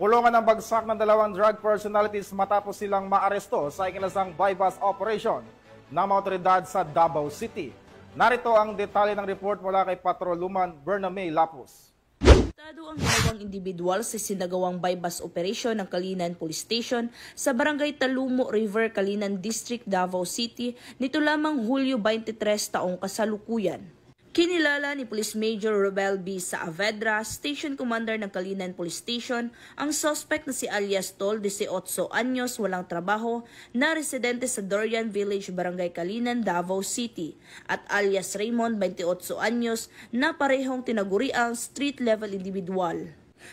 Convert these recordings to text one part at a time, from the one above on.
Pulungan ng bagsak ng dalawang drug personalities matapos silang maaresto sa ikinasang bypass operation ng mga otoridad sa Davao City. Narito ang detalye ng report mula kay Patroluman Bername Lapus. Arestado ang dalawang individual sa sinagawang bypass operation ng Kalinan Police Station sa Barangay Talumo River, Kalinan District, Davao City nito lamang Hulyo 23 taong kasalukuyan. Kinilala ni Police Major Robel B. Saavedra, Station Commander ng Kalinan Police Station, ang suspect na si alias Tol, 18 anyos, walang trabaho, na residente sa Dorian Village, Barangay Kalinan, Davao City, at alias Raymond, 28 anyos, na parehong tinaguriang street-level individual.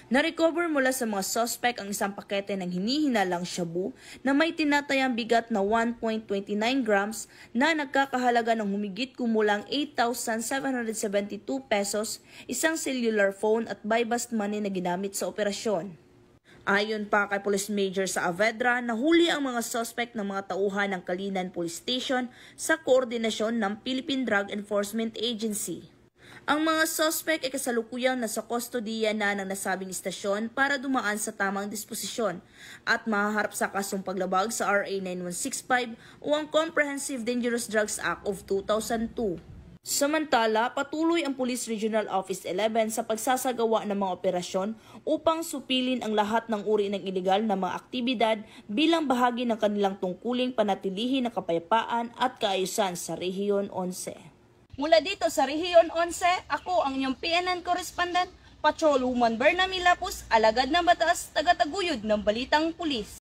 Na-recover mula sa mga suspect ang isang pakete ng hinihinalang shabu na may tinatayang bigat na 1.29 grams na nagkakahalaga ng humigit kumulang 8,772 pesos, isang cellular phone at bypass money na ginamit sa operasyon. Ayon pa kay Police Major Saavedra, nahuli ang mga suspect ng mga tauhan ng Kalinan Police Station sa koordinasyon ng Philippine Drug Enforcement Agency. Ang mga suspect ay kasalukuyang nasa kustodiya na ng nasabing istasyon para dumaan sa tamang disposisyon at mahaharap sa kasong paglabag sa RA 9165 o ang Comprehensive Dangerous Drugs Act of 2002. Samantala, patuloy ang Police Regional Office 11 sa pagsasagawa ng mga operasyon upang supilin ang lahat ng uri ng ilegal na mga aktibidad bilang bahagi ng kanilang tungkuling panatilihin ng kapayapaan at kaayusan sa Rehiyon 11. Mula dito sa Rehiyon 11, ako ang inyong PNN correspondent, Patroluman Bername Lapus, alagad ng batas, tagataguyod ng Balitang Pulis.